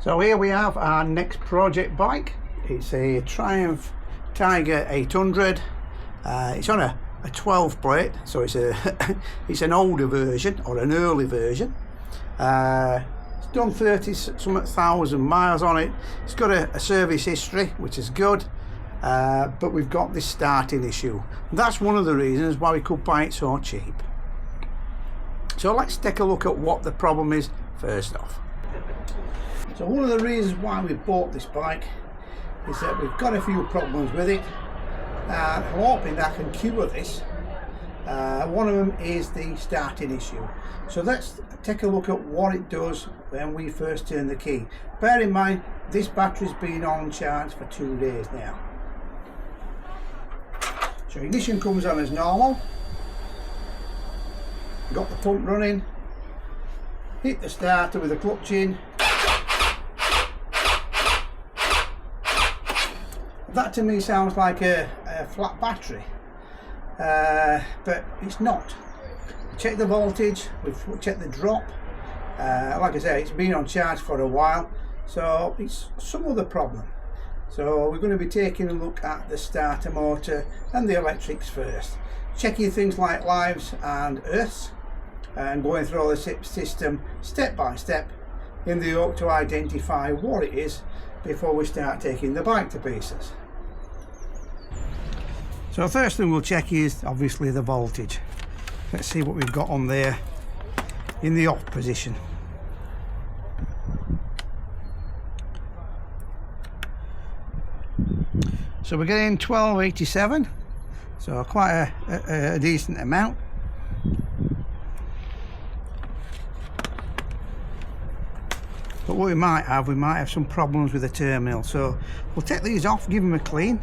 So here we have our next project bike. It's a Triumph Tiger 800. It's on a 12 plate, so it's it's an older version, or an early version. It's done 30,000 miles on it. It's got a service history, which is good, but we've got this starting issue. That's one of the reasons why we could buy it so cheap. So let's take a look at what the problem is first off. So one of the reasons why we bought this bike is that we've got a few problems with it, and I'm hoping that I can cure this. One of them is the starting issue. So let's take a look at what it does when we first turn the key. Bear in mind, this battery's been on charge for 2 days now. So ignition comes on as normal. Got the pump running. Hit the starter with the clutch in. That to me sounds like a flat battery, but it's not. Check the voltage, we've checked the drop. Like I say, it's been on charge for a while, so it's some other problem. So we're going to be taking a look at the starter motor and the electrics first, checking things like lives and earths, and going through all the system step by step in the hope to identify what it is before we start taking the bike to pieces. So first thing we'll check is obviously the voltage. Let's see what we've got on there in the off position. So we're getting 1287, so quite a decent amount. But what we might have some problems with the terminal, so we'll take these off, give them a clean.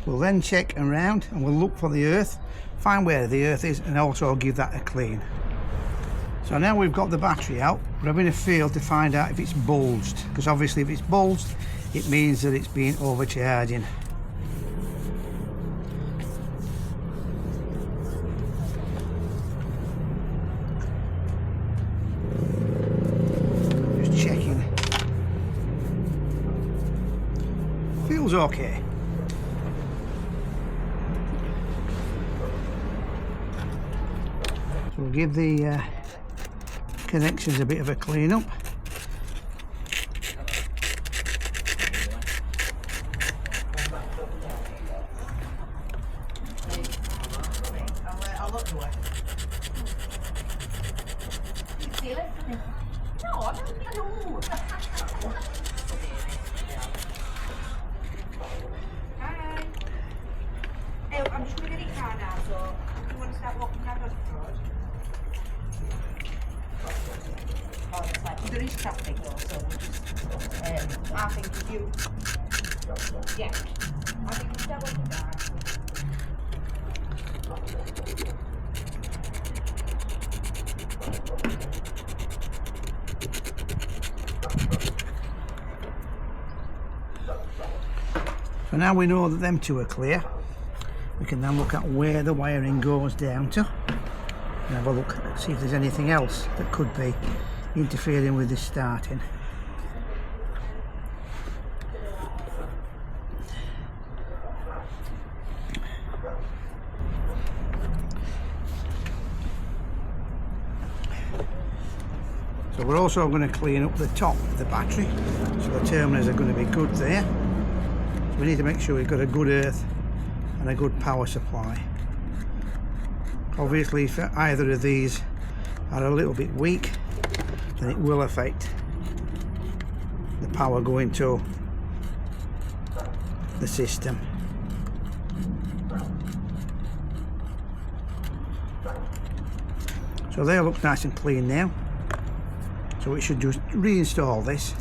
We'll then check around and we'll look for the earth, find where the earth is, and also give that a clean. So now we've got the battery out, we're having a feel to find out if it's bulged, because obviously if it's bulged it means that it's been overcharging. Just checking. Feels okay. So we'll give the connections a bit of a clean up. I'm just going to get it car now, so if you want to start walking down the road. Oh, it's like, there is traffic though, so we'll just, I think if you, yeah, I think you start walking down. So now we know that them two are clear, we can then look at where the wiring goes down to and have a look, see if there's anything else that could be interfering with this starting. So we're also going to clean up the top of the battery, so the terminals are going to be good there. So we need to make sure we've got a good earth and a good power supply. Obviously if either of these are a little bit weak, then it will affect the power going to the system. So they look nice and clean now, so we should just reinstall this.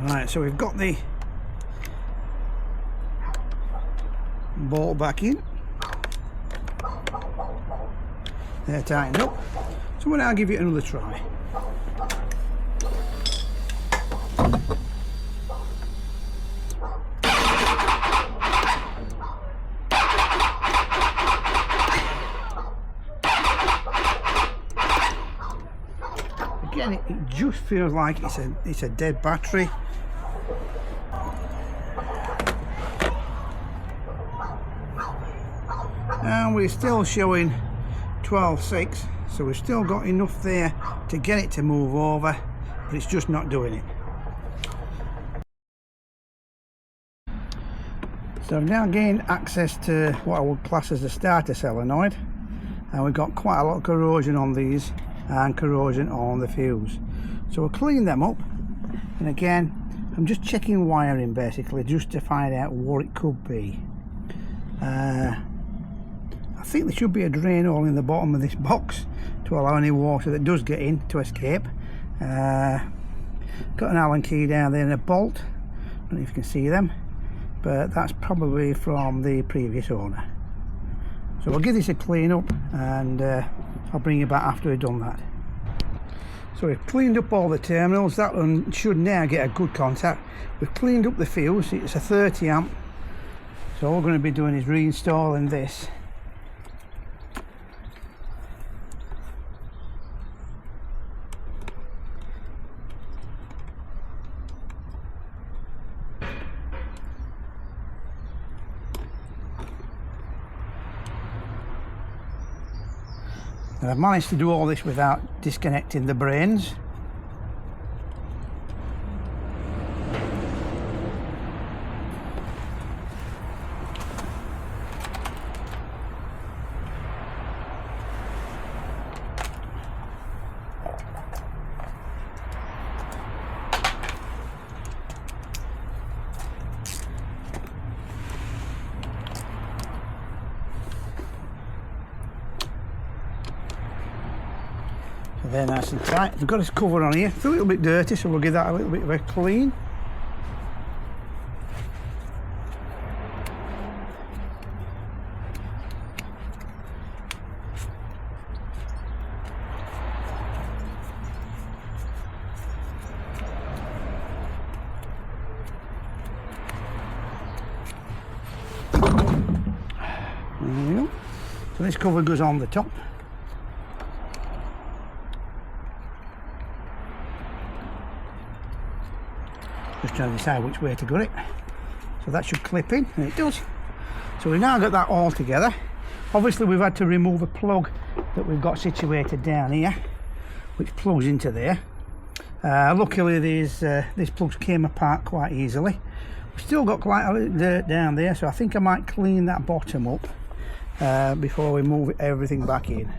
Right, so we've got the bolt back in. They're tightened up. So we'll now give it another try. Again, it just feels like it's a dead battery. And we're still showing 12.6, so we've still got enough there to get it to move over, but it's just not doing it. So I've now gained access to what I would class as the starter solenoid, and we've got quite a lot of corrosion on these and corrosion on the fuse. So we'll clean them up, and again I'm just checking wiring basically just to find out what it could be. I think there should be a drain hole in the bottom of this box to allow any water that does get in to escape. Got an Allen key down there and a bolt. I don't know if you can see them, but that's probably from the previous owner. So we'll give this a clean up, and I'll bring you back after we've done that. So we've cleaned up all the terminals. That one should now get a good contact. We've cleaned up the fuse. It's a 30 amp. So all we're going to be doing is reinstalling this. And I've managed to do all this without disconnecting the brains. They're nice and tight. We've got this cover on here. It's a little bit dirty, so we'll give that a little bit of a clean. There we go. So this cover goes on the top. Just trying to decide which way to gut it. So that should clip in, and it does. So we've now got that all together. Obviously we've had to remove a plug that we've got situated down here, which plugs into there. Luckily these plugs came apart quite easily. We've still got quite a little dirt down there, so I think I might clean that bottom up before we move everything back in.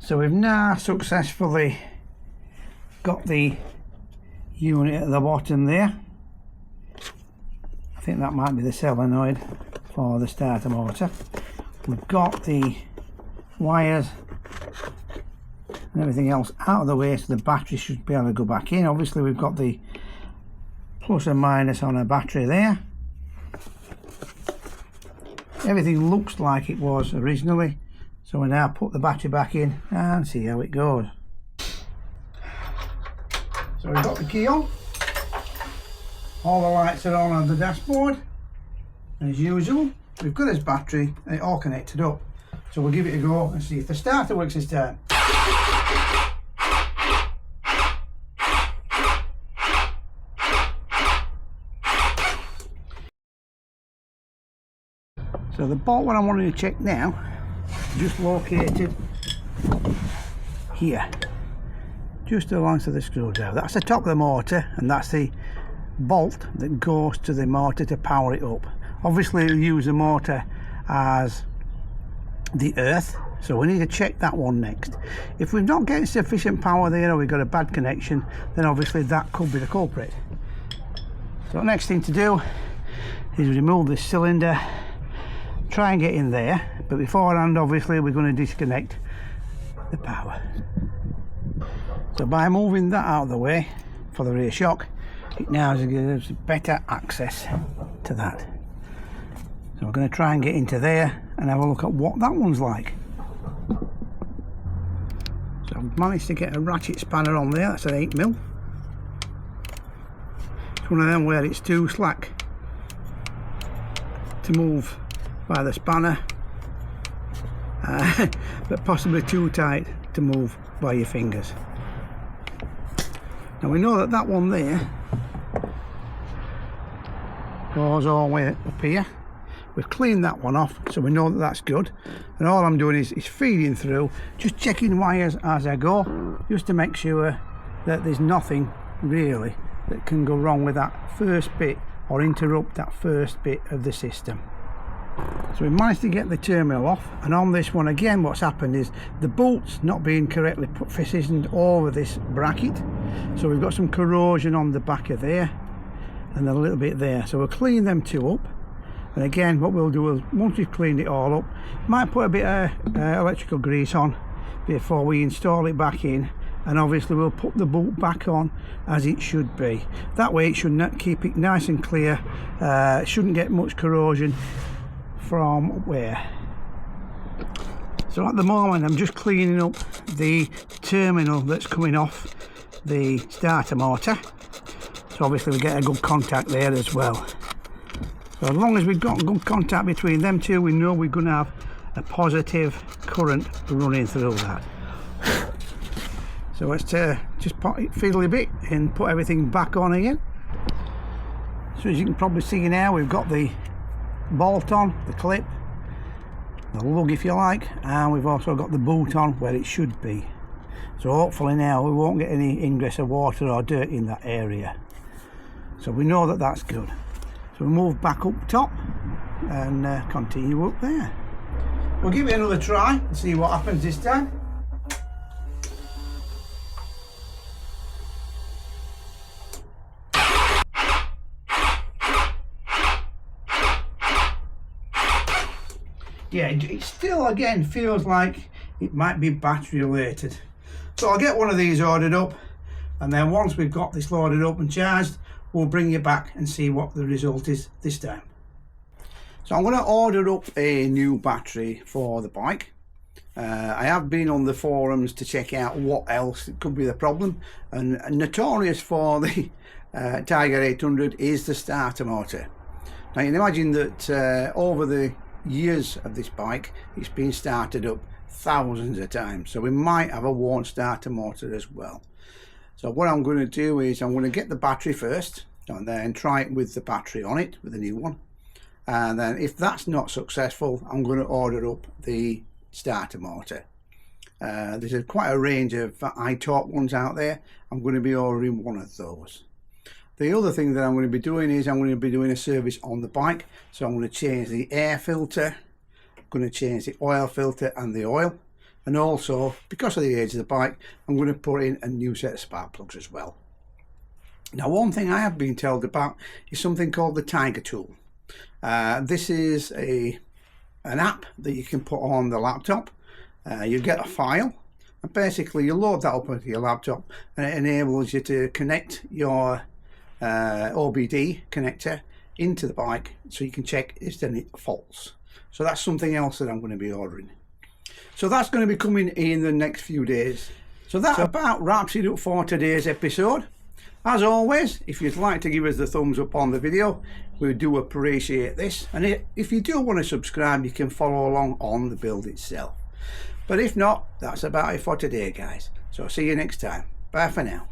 So we've now successfully got the unit at the bottom there. I think that might be the solenoid for the starter motor. We've got the wires and everything else out of the way, so the battery should be able to go back in. Obviously we've got the plus and minus on a battery there. Everything looks like it was originally, so we now put the battery back in and see how it goes. So we've got the key on, all the lights are on the dashboard, and as usual we've got this battery and it all connected up. So we'll give it a go and see if the starter works this time. So the bolt what I'm wanting to check now is just located here, just alongside the screwdriver. That's the top of the motor, and that's the bolt that goes to the motor to power it up. Obviously we'll use the motor as the earth, so we need to check that one next. If we're not getting sufficient power there, or we've got a bad connection, then obviously that could be the culprit. So the next thing to do is remove this cylinder, try and get in there, but beforehand obviously we're going to disconnect the power. So by moving that out of the way for the rear shock, it now gives better access to that. So we're going to try and get into there and have a look at what that one's like. I've managed to get a ratchet spanner on there. That's an 8mm. It's one of them where it's too slack to move by the spanner, but possibly too tight to move by your fingers. Now we know that that one there goes all the way up here. We've cleaned that one off, so we know that that's good, and all I'm doing is feeding through, just checking wires as I go, just to make sure that there's nothing really that can go wrong with that first bit or interrupt that first bit of the system. So we managed to get the terminal off, and on this one again what's happened is the bolts not being correctly positioned over this bracket, so we've got some corrosion on the back of there and a little bit there, so we'll clean them two up. And again, what we'll do is, once we've cleaned it all up, might put a bit of electrical grease on before we install it back in, and obviously we'll put the bolt back on as it should be. That way it should keep it nice and clear, shouldn't get much corrosion from where. So at the moment I'm just cleaning up the terminal that's coming off the starter motor, so obviously we get a good contact there as well. So as long as we've got good contact between them two, we know we're going to have a positive current running through that. So let's just fiddle a bit and put everything back on again. So as you can probably see now, we've got the bolt on, the clip, the lug if you like, and we've also got the boot on where it should be. So hopefully now we won't get any ingress of water or dirt in that area. So we know that that's good. So we'll move back up top and continue up there. We'll give it another try and see what happens this time. Yeah, it still again feels like it might be battery related. So I'll get one of these ordered up, and then once we've got this loaded up and charged, we'll bring you back and see what the result is this time. So I'm going to order up a new battery for the bike. I have been on the forums to check out what else could be the problem, and notorious for the Tiger 800 is the starter motor. Now you can imagine that over the years of this bike it's been started up thousands of times, so we might have a worn starter motor as well. So what I'm going to do is I'm going to get the battery first and then try it with the battery on it with a new one, and then if that's not successful I'm going to order up the starter motor. There's quite a range of iTorque ones out there. I'm going to be ordering one of those. The other thing that I'm going to be doing is I'm going to be doing a service on the bike, so I'm going to change the air filter, I'm going to change the oil filter and the oil, and also because of the age of the bike I'm going to put in a new set of spark plugs as well. Now one thing I have been told about is something called the Tiger Tool. This is an app that you can put on the laptop. You get a file and basically you load that up onto your laptop, and it enables you to connect your OBD connector into the bike so you can check if there's any faults. So that's something else that I'm going to be ordering. So that's going to be coming in the next few days. So that about wraps it up for today's episode. As always, if you'd like to give us the thumbs up on the video, we do appreciate this, and if you do want to subscribe you can follow along on the build itself. But if not, that's about it for today guys, so see you next time. Bye for now.